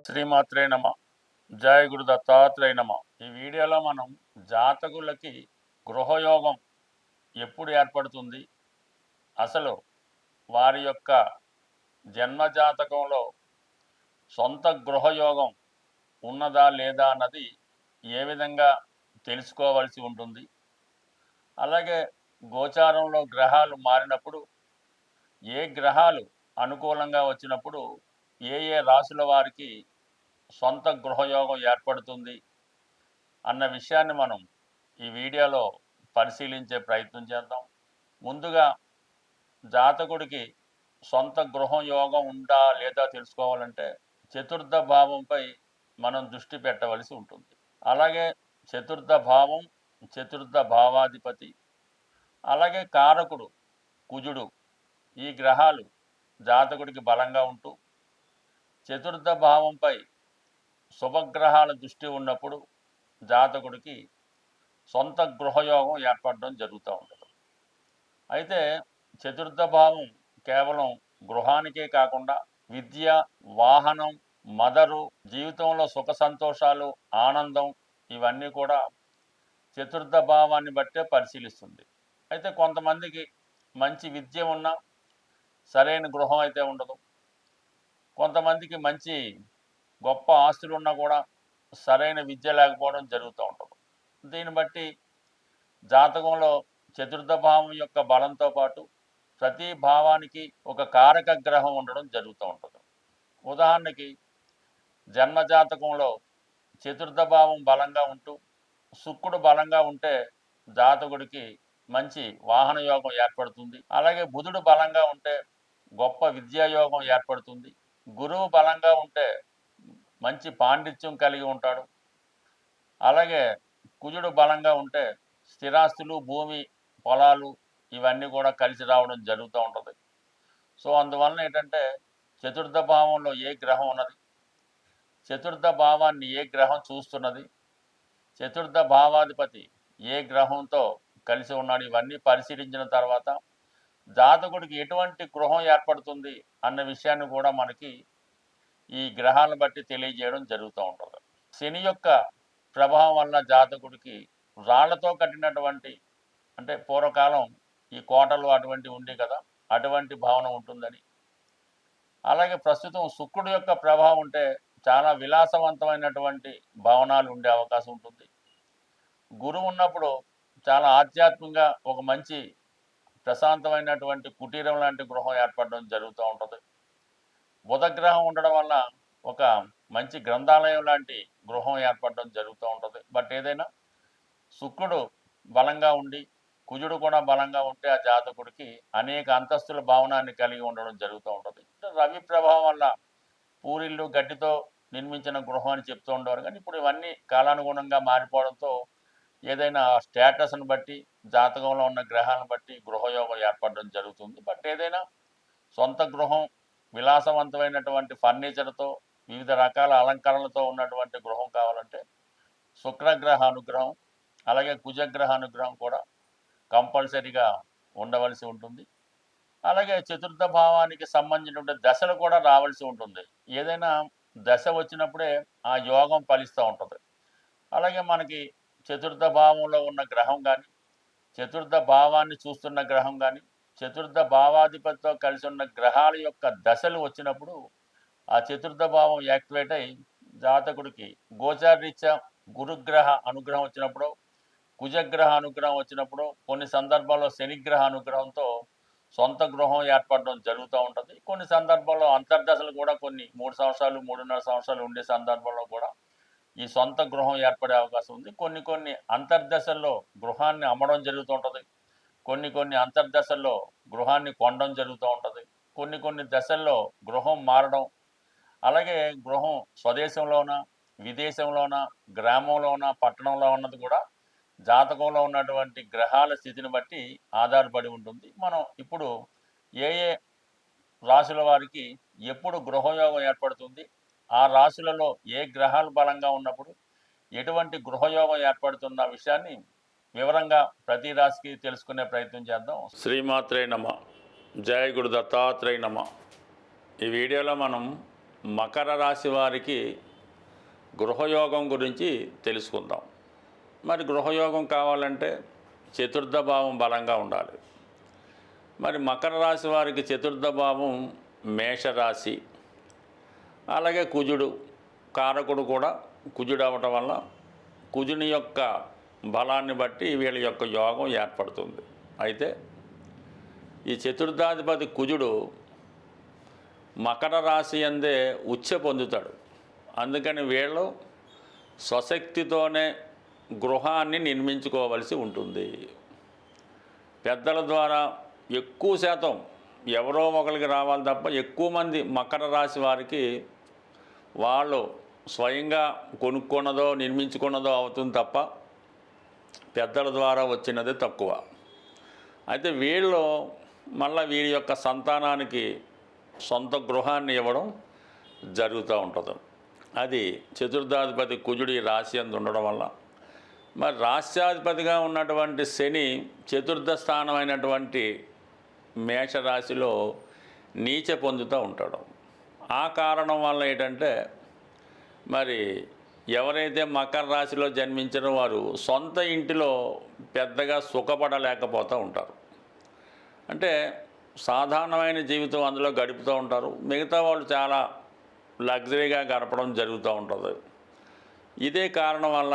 శ్రీమాత్రే నమ. జయ గురు దత్తాత్రేయ నమ. ఈ వీడియోలో మనం జాతకులకి గృహయోగం ఎప్పుడు ఏర్పడుతుంది, అసలు వారి యొక్క జన్మ జాతకంలో సొంత గృహయోగం ఉన్నదా లేదా అన్నది ఏ విధంగా తెలుసుకోవాల్సి ఉంటుంది, అలాగే గోచారంలో గ్రహాలు మారినప్పుడు ఏ గ్రహాలు అనుకూలంగా వచ్చినప్పుడు ఏ ఏ రాశుల వారికి సొంత గృహయోగం ఏర్పడుతుంది అన్న విషయాన్ని మనం ఈ వీడియోలో పరిశీలించే ప్రయత్నం చేద్దాం. ముందుగా జాతకుడికి సొంత గృహం యోగం ఉందా లేదా తెలుసుకోవాలంటే చతుర్థ భావంపై మనం దృష్టి పెట్టవలసి ఉంటుంది. అలాగే చతుర్థ భావం, చతుర్థ భావాధిపతి, అలాగే కారకుడు కుజుడు, ఈ గ్రహాలు జాతకుడికి బలంగా ఉంటూ చతుర్థ భావంపై శుభగ్రహాల దృష్టి ఉన్నప్పుడు జాతకుడికి సొంత గృహయోగం ఏర్పడడం జరుగుతూ ఉంటుంది. అయితే చతుర్థ భావం కేవలం గృహానికే కాకుండా విద్య, వాహనం, మదరు, జీవితంలో సుఖ సంతోషాలు, ఆనందం, ఇవన్నీ కూడా చతుర్థ భావాన్ని బట్టే పరిశీలిస్తుంది. అయితే కొంతమందికి మంచి విద్య ఉన్నా సరైన గృహం అయితే ఉండదు. కొంతమందికి మంచి గొప్ప ఆస్తులు ఉన్నా కూడా సరైన విద్య లేకపోవడం జరుగుతూ ఉంటుంది. దీన్ని బట్టి జాతకంలో చతుర్థ భావం యొక్క బలంతో పాటు ప్రతి భావానికి ఒక కారక గ్రహం ఉండడం జరుగుతూ ఉంటుంది. ఉదాహరణకి జన్మ జాతకంలో చతుర్థ భావం బలంగా ఉంటూ శుక్రుడు బలంగా ఉంటే జాతకుడికి మంచి వాహన యోగం ఏర్పడుతుంది. అలాగే బుధుడు బలంగా ఉంటే గొప్ప విద్యాయోగం ఏర్పడుతుంది. గురువు బలంగా ఉంటే మంచి పాండిత్యం కలిగి ఉంటాడు. అలాగే కుజుడు బలంగా ఉంటే స్థిరాస్తులు, భూమి, పొలాలు, ఇవన్నీ కూడా కలిసి రావడం జరుగుతూ ఉంటుంది. సో అందువలన ఏంటంటే చతుర్థ భావంలో ఏ గ్రహం ఉన్నది, చతుర్థ భావాన్ని ఏ గ్రహం చూస్తున్నది, చతుర్థ భావాధిపతి ఏ గ్రహంతో కలిసి ఉన్నాడు, ఇవన్నీ పరిశీలించిన తర్వాత జాతకుడికి ఎటువంటి గృహం ఏర్పడుతుంది అన్న విషయాన్ని కూడా మనకి ఈ గ్రహాలను బట్టి తెలియజేయడం జరుగుతూ ఉంటుంది. శని యొక్క ప్రభావం వల్ల జాతకుడికి రాళ్లతో కట్టినటువంటి, అంటే పూర్వకాలం ఈ కోటలు అటువంటి ఉండి కదా, అటువంటి భావన ఉంటుందని. అలాగే ప్రస్తుతం శుక్రుడు యొక్క ప్రభావం ఉంటే చాలా విలాసవంతమైనటువంటి భవనాలు ఉండే అవకాశం ఉంటుంది. గురువు ఉన్నప్పుడు చాలా ఆధ్యాత్మికంగా ఒక మంచి ప్రశాంతమైనటువంటి కుటీరం లాంటి గృహం ఏర్పడడం జరుగుతూ ఉంటుంది. బుధగ్రహం ఉండడం వల్ల ఒక మంచి గ్రంథాలయం లాంటి గృహం ఏర్పడడం జరుగుతూ ఉంటుంది. బట్ ఏదైనా శుక్రుడు బలంగా ఉండి కుజుడు కూడా బలంగా ఉంటే ఆ జాతకుడికి అనేక అంతస్తుల భావనాన్ని కలిగి ఉండడం జరుగుతూ ఉంటుంది. రవి ప్రభావం వల్ల పూరిళ్ళు గడ్డితో నిర్మించిన గృహం అని చెప్తూ ఉండేవారు, కానీ ఇప్పుడు ఇవన్నీ కాలానుగుణంగా మారిపోవడంతో ఏదైనా స్టేటస్ను బట్టి, జాతకంలో ఉన్న గ్రహాలను బట్టి గృహయోగం ఏర్పడడం జరుగుతుంది. బట్ ఏదైనా సొంత గృహం విలాసవంతమైనటువంటి ఫర్నిచర్తో, వివిధ రకాల అలంకరణలతో ఉన్నటువంటి గృహం కావాలంటే శుక్రగ్రహ అనుగ్రహం, అలాగే కుజగ్రహ అనుగ్రహం కూడా కంపల్సరీగా ఉండవలసి ఉంటుంది. అలాగే చతుర్థ భావానికి సంబంధించినటువంటి దశలు కూడా రావాల్సి ఉంటుంది. ఏదైనా దశ వచ్చినప్పుడే ఆ యోగం ఫలిస్తూ ఉంటుంది. అలాగే మనకి చతుర్థ భావంలో ఉన్న గ్రహం కానీ, చతుర్థ భావాన్ని చూస్తున్న గ్రహం కానీ, చతుర్థ భావాధిపతితో కలిసి ఉన్న గ్రహాల యొక్క దశలు వచ్చినప్పుడు ఆ చతుర్థ భావం యాక్టివేట్ అయి జాతకుడికి గోచారరీత్యా గురుగ్రహ అనుగ్రహం వచ్చినప్పుడు, కుజగ్రహ అనుగ్రహం వచ్చినప్పుడు, కొన్ని సందర్భాల్లో శనిగ్రహ అనుగ్రహంతో సొంత గృహం ఏర్పడడం జరుగుతూ ఉంటుంది. కొన్ని సందర్భాల్లో అంతర్దశలు కూడా కొన్ని 3 సంవత్సరాలు, 3.5 సంవత్సరాలు ఉండే సందర్భంలో కూడా ఈ సొంత గృహం ఏర్పడే అవకాశం ఉంది. కొన్ని అంతర్దశల్లో గృహాన్ని అమ్మడం జరుగుతూ ఉంటుంది. కొన్ని అంతర్దశల్లో గృహాన్ని కొనడం జరుగుతూ ఉంటుంది. కొన్ని దశల్లో గృహం మారడం, అలాగే గృహం స్వదేశంలోన, విదేశంలోన, గ్రామంలోన, పట్టణంలో ఉన్నది కూడా జాతకంలో ఉన్నటువంటి గ్రహాల స్థితిని బట్టి ఆధారపడి ఉంటుంది. మనం ఇప్పుడు ఏ ఏ రాశుల వారికి ఎప్పుడు గృహయోగం ఏర్పడుతుంది, ఆ రాశులలో ఏ గ్రహాలు బలంగా ఉన్నప్పుడు ఎటువంటి గృహయోగం ఏర్పడుతున్న విషయాన్ని వివరంగా ప్రతి రాశికి తెలుసుకునే ప్రయత్నం చేద్దాం. శ్రీమాత్రే నమ. జయ గురు దత్తాత్రేయ నమ. ఈ వీడియోలో మనం మకర రాశి వారికి గృహయోగం గురించి తెలుసుకుందాం. మరి గృహయోగం కావాలంటే చతుర్థ భావం బలంగా ఉండాలి. మరి మకర రాశి వారికి చతుర్థ భావం మేషరాశి, అలాగే కుజుడు కారకుడు కూడా కుజుడు అవ్వటం వల్ల కుజుని యొక్క బలాన్ని బట్టి వీళ్ళ యొక్క యోగం ఏర్పడుతుంది. అయితే ఈ చతుర్థాధిపతి కుజుడు మకర రాశి అందే ఉచ్చ పొందుతాడు. అందుకని వీళ్ళు స్వశక్తితోనే గృహాన్ని నిర్మించుకోవలసి ఉంటుంది. పెద్దల ద్వారా ఎక్కువ శాతం ఎవరో ఒకరికి రావాలి తప్ప ఎక్కువ మంది మకర రాశి వారికి వాళ్ళు స్వయంగా కొనుక్కున్నదో నిర్మించుకున్నదో అవుతుంది తప్ప పెద్దల ద్వారా వచ్చినది తక్కువ. అయితే వీళ్ళు మళ్ళీ వీరి యొక్క సంతానానికి సొంత గృహాన్ని ఇవ్వడం జరుగుతూ ఉంటుంది. అది చతుర్థాధిపతి కుజుడి రాశి అందు ఉండడం వల్ల. మరి రాశ్యాధిపతిగా ఉన్నటువంటి శని చతుర్థ స్థానమైనటువంటి మేషరాశిలో నీచ పొందుతూ ఉంటాడు. ఆ కారణం వల్ల ఏంటంటే మరి ఎవరైతే మకర రాశిలో జన్మించిన వారు సొంత ఇంటిలో పెద్దగా సుఖపడలేకపోతూ ఉంటారు. అంటే సాధారణమైన జీవితం అందులో గడుపుతూ ఉంటారు. మిగతా వాళ్ళు చాలా లగ్జరీగా గడపడం జరుగుతూ ఉంటుంది. ఇదే కారణం వల్ల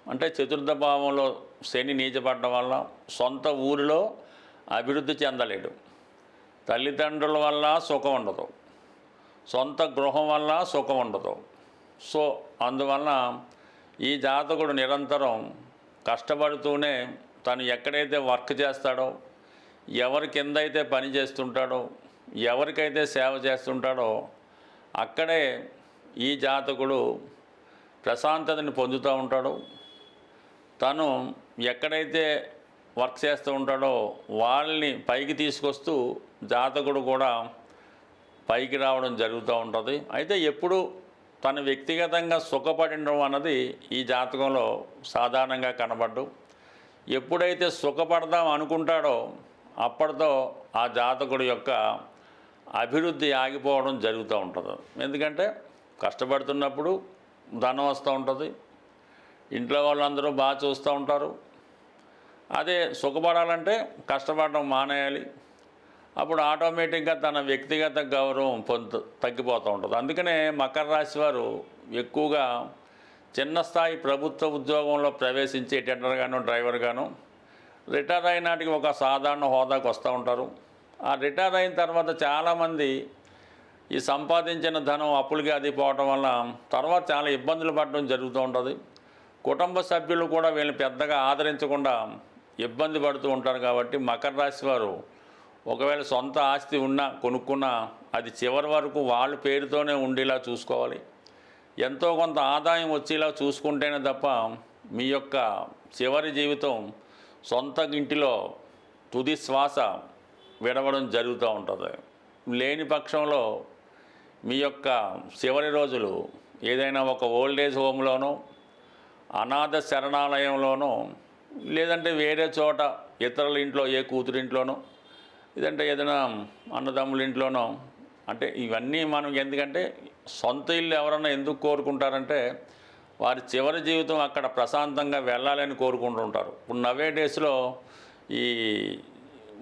అంటే చతుర్థ భావంలో శని నీచపడడం వల్ల సొంత ఊరిలో అభివృద్ధి చెందలేడు. తల్లిదండ్రుల వల్ల సుఖం ఉండదు, సొంత గృహం వల్ల సుఖం ఉండదు. సో అందువల్ల ఈ జాతకుడు నిరంతరం కష్టపడుతూనే తను ఎక్కడైతే వర్క్ చేస్తాడో, ఎవరి కింద అయితే పని చేస్తుంటాడో, ఎవరికైతే సేవ చేస్తుంటాడో అక్కడే ఈ జాతకుడు ప్రశాంతతని పొందుతూ ఉంటాడు. తను ఎక్కడైతే వర్క్ చేస్తూ ఉంటాడో వాళ్ళని పైకి తీసుకొస్తూ జాతకుడు కూడా పైకి రావడం జరుగుతూ ఉంటుంది. అయితే ఎప్పుడు తను వ్యక్తిగతంగా సుఖపడడం అన్నది ఈ జాతకంలో సాధారణంగా కనబడ్డు. ఎప్పుడైతే సుఖపడదాం అనుకుంటాడో అప్పటితో ఆ జాతకుడి యొక్క అభివృద్ధి ఆగిపోవడం జరుగుతూ ఉంటుంది. ఎందుకంటే కష్టపడుతున్నప్పుడు ధనం వస్తూ ఉంటుంది, ఇంట్లో వాళ్ళందరూ బాగా చూస్తూ ఉంటారు. అదే సుఖపడాలంటే కష్టపడడం మానేయాలి. అప్పుడు ఆటోమేటిక్గా తన వ్యక్తిగత గౌరవం తగ్గిపోతూ ఉంటుంది. అందుకనే మకర రాశి వారు ఎక్కువగా చిన్న స్థాయి ప్రభుత్వ ఉద్యోగంలో ప్రవేశించి టెండర్గాను డ్రైవర్గాను రిటైర్ అయినాటికి ఒక సాధారణ హోదాకు వస్తూ ఉంటారు. ఆ రిటైర్ అయిన తర్వాత చాలామంది ఈ సంపాదించిన ధనం అప్పులకి అది పోవడం వల్ల తర్వాత చాలా ఇబ్బందులు పడడం జరుగుతూ ఉంటుంది. కుటుంబ సభ్యులు కూడా వీళ్ళని పెద్దగా ఆదరించకుండా ఇబ్బంది పడుతూ ఉంటారు. కాబట్టి మకర రాశి వారు ఒకవేళ సొంత ఆస్తి ఉన్నా కొనుక్కున్నా అది చివరి వరకు వాళ్ళ పేరుతోనే ఉండేలా చూసుకోవాలి. ఎంతో కొంత ఆదాయం వచ్చేలా చూసుకుంటేనే తప్ప మీ యొక్క చివరి జీవితం సొంత ఇంటిలో తుది శ్వాస విడవడం జరుగుతూ ఉంటుంది. లేని పక్షంలో మీ యొక్క చివరి రోజులు ఏదైనా ఒక ఓల్డేజ్ హోమ్లోనో, అనాథ శరణాలయంలోనో, లేదంటే వేరే చోట ఇతరుల ఇంట్లో ఏ కూతురింట్లోనో, లేదంటే ఏదైనా అన్నదమ్ముల ఇంట్లోనో. అంటే ఇవన్నీ మనం ఎందుకంటే సొంత ఇల్లు ఎవరన్నా ఎందుకు కోరుకుంటారంటే వారి చివరి జీవితం అక్కడ ప్రశాంతంగా వెళ్ళాలని కోరుకుంటూ ఉంటారు. ఇప్పుడు నవే డేస్లో ఈ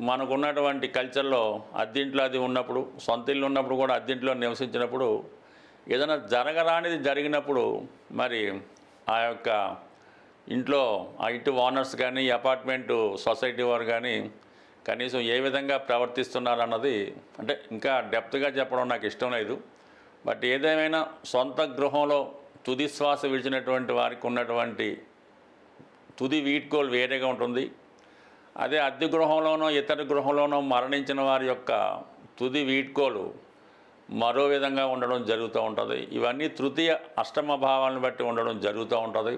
మనకున్నటువంటి కల్చర్లో అద్దెంట్లో అది ఉన్నప్పుడు, సొంత ఇల్లు ఉన్నప్పుడు కూడా అద్దెంట్లో నివసించినప్పుడు ఏదైనా జరగరానిది జరిగినప్పుడు మరి ఆ యొక్క ఇంట్లో ఆ ఇంటి ఓనర్స్ కానీ అపార్ట్మెంటు సొసైటీ వారు కానీ కనీసం ఏ విధంగా ప్రవర్తిస్తున్నారన్నది అంటే ఇంకా డెప్త్గా చెప్పడం నాకు ఇష్టం లేదు. బట్ ఏదేమైనా సొంత గృహంలో తుది శ్వాస విడిచినటువంటి వారికి ఉన్నటువంటి తుది వీడ్కోలు వేరేగా ఉంటుంది. అదే అద్దె గృహంలోనో ఇతర గృహంలోనో మరణించిన వారి యొక్క తుది వీడ్కోలు మరో విధంగా ఉండడం జరుగుతూ ఉంటుంది. ఇవన్నీ తృతీయ అష్టమ భావాలను బట్టి ఉండడం జరుగుతూ ఉంటుంది.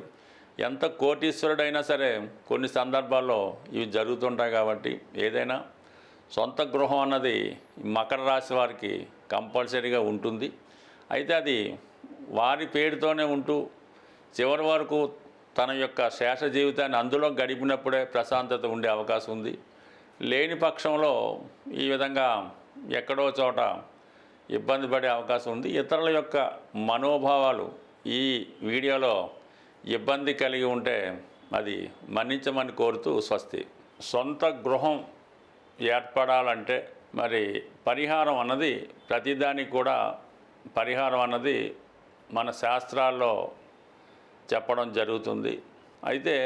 ఎంత కోటీశ్వరుడైనా సరే కొన్ని సందర్భాల్లో ఇవి జరుగుతుంటాయి. కాబట్టి ఏదైనా సొంత గృహం అన్నది మకర రాశి వారికి కంపల్సరీగా ఉంటుంది. అయితే అది వారి పేరుతోనే ఉంటూ చివరి వరకు తన యొక్క శేష జీవితాన్ని అందులో గడిపినప్పుడే ప్రశాంతత ఉండే అవకాశం ఉంది. లేని పక్షంలో ఈ విధంగా ఎక్కడో చోట ఇబ్బంది పడే అవకాశం ఉంది. ఇతరుల యొక్క మనోభావాలు ఈ వీడియోలో ఇబ్బంది కలిగి ఉంటే అది మన్నించమని కోరుతూ స్వస్తి. సొంత గృహం ఏర్పడాలంటే మరి పరిహారం అన్నది ప్రతిదానికి కూడా పరిహారం అన్నది మన శాస్త్రాల్లో చెప్పడం జరుగుతుంది. అయితే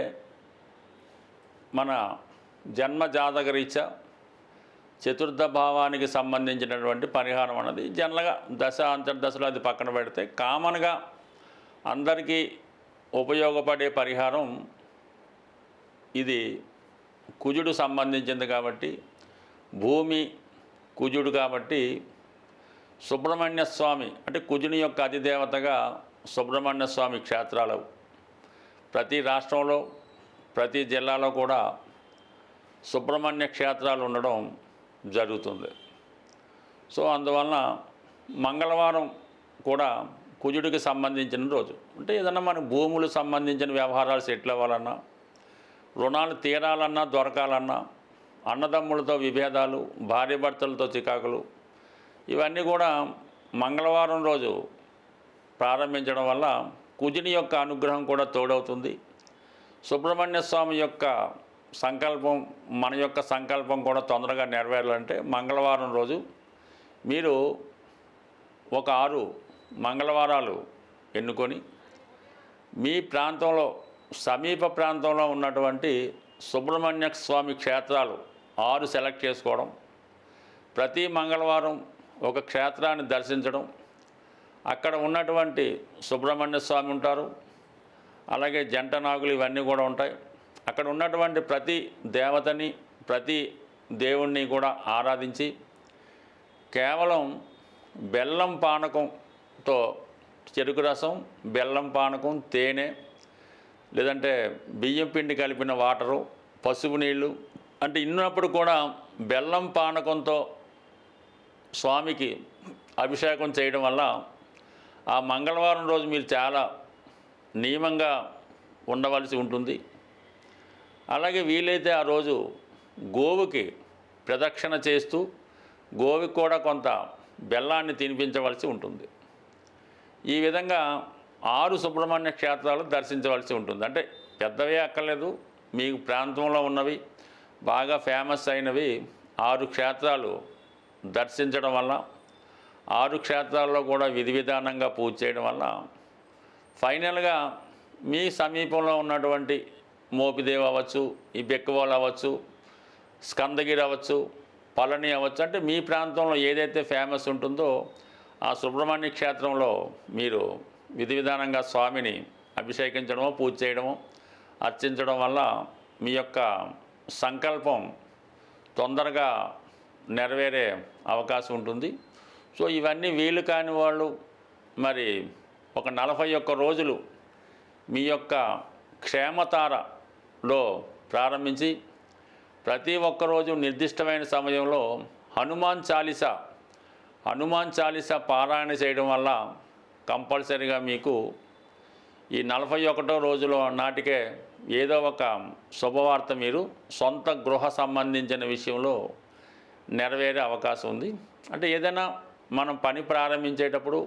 మన జన్మ జాతకరీత్యా చతుర్థ భావానికి సంబంధించినటువంటి పరిహారం అన్నది జనరల్గా దశ అంతర్దశలో అది పక్కన పెడితే కామన్గా అందరికీ ఉపయోగపడే పరిహారం ఇది కుజుడు సంబంధించింది కాబట్టి, భూమి కుజుడు కాబట్టి సుబ్రహ్మణ్య స్వామి అంటే కుజుని యొక్క అధిదేవతగా సుబ్రహ్మణ్య స్వామి క్షేత్రాలు ప్రతి రాష్ట్రంలో ప్రతి జిల్లాలో కూడా సుబ్రహ్మణ్య క్షేత్రాలు ఉండడం జరుగుతుంది. సో అందువలన మంగళవారం కూడా కుజుడికి సంబంధించిన రోజు. అంటే ఏదన్నా మన భూములు సంబంధించిన వ్యవహారాలు సెటిల్ అవ్వాలన్నా, రుణాలు తీరాలన్నా దొరకాలన్నా, అన్నదమ్ములతో విభేదాలు, భార్యాభర్తలతో చికాకులు, ఇవన్నీ కూడా మంగళవారం రోజు ప్రారంభించడం వల్ల కుజుని యొక్క అనుగ్రహం కూడా తోడవుతుంది. సుబ్రహ్మణ్య స్వామి యొక్క సంకల్పం, మన యొక్క సంకల్పం కూడా తొందరగా నెరవేరాలంటే మంగళవారం రోజు మీరు ఒక 6 మంగళవారాలు ఎన్నుకొని మీ ప్రాంతంలో సమీప ప్రాంతంలో ఉన్నటువంటి సుబ్రహ్మణ్య స్వామి క్షేత్రాలు 6 సెలెక్ట్ చేసుకోవడం, ప్రతి మంగళవారం ఒక క్షేత్రాన్ని దర్శించడం, అక్కడ ఉన్నటువంటి సుబ్రహ్మణ్య స్వామి ఉంటారు, అలాగే జంట నాగులు ఇవన్నీ కూడా ఉంటాయి. అక్కడ ఉన్నటువంటి ప్రతి దేవతని ప్రతి దేవుణ్ణి కూడా ఆరాధించి కేవలం బెల్లం పానకంతో చెరుకు రసం, బెల్లం పానకం, తేనె లేదంటే బియ్యం పిండి కలిపిన వాటరు, పసుపు నీళ్ళు అంటే ఇన్నప్పుడు కూడా బెల్లం పానకంతో స్వామికి అభిషేకం చేయడం వల్ల ఆ మంగళవారం రోజు మీరు చాలా నియమంగా ఉండవలసి ఉంటుంది. అలాగే వీలైతే ఆ రోజు గోవుకి ప్రదక్షిణ చేస్తూ గోవుకి కూడా కొంత బెల్లాన్ని తినిపించవలసి ఉంటుంది. ఈ విధంగా 6 సుబ్రహ్మణ్య క్షేత్రాలు దర్శించవలసి ఉంటుంది. అంటే పెద్దవే అక్కర్లేదు, మీ ప్రాంతంలో ఉన్నవి బాగా ఫేమస్ అయినవి 6 క్షేత్రాలు దర్శించడం వల్ల, 6 క్షేత్రాల్లో కూడా విధి విధానంగా పూజ చేయడం వల్ల ఫైనల్గా మీ సమీపంలో ఉన్నటువంటి మోపిదేవి అవ్వచ్చు, ఈ బెక్కవాళ్ళు అవ్వచ్చు, స్కందగిరి అవ్వచ్చు, పళని అవ్వచ్చు, అంటే మీ ప్రాంతంలో ఏదైతే ఫేమస్ ఉంటుందో ఆ సుబ్రహ్మణ్య క్షేత్రంలో మీరు విధి విధానంగా స్వామిని అభిషేకించడమో పూజ చేయడమో అర్చించడం వల్ల మీ యొక్క సంకల్పం తొందరగా నెరవేరే అవకాశం ఉంటుంది. సో ఇవన్నీ వీలు కాని వాళ్ళు మరి ఒక 41 రోజులు మీ యొక్క క్షేమతారలో ప్రారంభించి ప్రతి ఒక్కరోజు నిర్దిష్టమైన సమయంలో హనుమాన్ చాలీసా పారాయణ చేయడం వల్ల కంపల్సరీగా మీకు ఈ 41వ రోజులో నాటికే ఏదో ఒక శుభవార్త మీరు సొంత గృహ సంబంధించిన విషయంలో నెరవేరే అవకాశం ఉంది. అంటే ఏదైనా మనం పని ప్రారంభించేటప్పుడు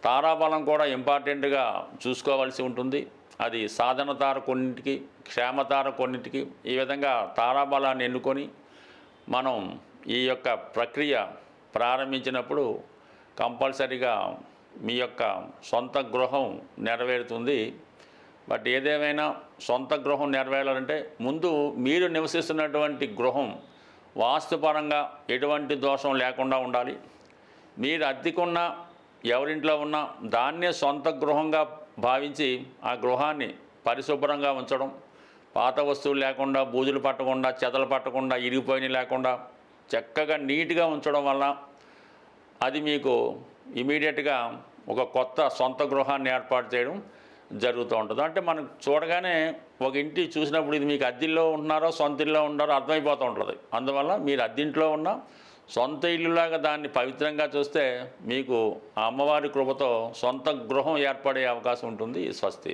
తారాబలం కూడా ఇంపార్టెంట్గా చూసుకోవాల్సి ఉంటుంది. అది సాధన తార కొన్నింటికి, క్షేమతార కొన్నింటికి, ఈ విధంగా తారాబలాన్ని ఎన్నుకొని మనం ఈ యొక్క ప్రక్రియ ప్రారంభించినప్పుడు కంపల్సరీగా మీ యొక్క సొంత గృహం నెరవేరుతుంది. బట్ ఏదేమైనా సొంత గృహం నెరవేరాలంటే ముందు మీరు నివసిస్తున్నటువంటి గృహం వాస్తుపరంగా ఎటువంటి దోషం లేకుండా ఉండాలి. మీరు అద్దెకున్న ఎవరింట్లో ఉన్నా దాన్నే సొంత గృహంగా భావించి ఆ గృహాన్ని పరిశుభ్రంగా ఉంచడం, పాత వస్తువులు లేకుండా, బూజులు పట్టకుండా, చెదలు పట్టకుండా, ఇరిగిపోయినవి లేకుండా చక్కగా నీట్గా ఉంచడం వల్ల అది మీకు ఇమీడియట్గా ఒక కొత్త సొంత గృహాన్ని ఏర్పాటు చేయడం జరుగుతూ ఉంటుంది. అంటే మనకు చూడగానే ఒక ఇంటి చూసినప్పుడు ఇది మీకు అద్దెల్లో ఉంటున్నారో సొంత ఇల్లులో ఉన్నారో అర్థమైపోతూ ఉంటుంది. అందువల్ల మీరు అద్దెంట్లో ఉన్న సొంత ఇల్లులాగా దాన్ని పవిత్రంగా చూస్తే మీకు ఆ అమ్మవారి కృపతో సొంత గృహం ఏర్పడే అవకాశం ఉంటుంది. స్వస్తి.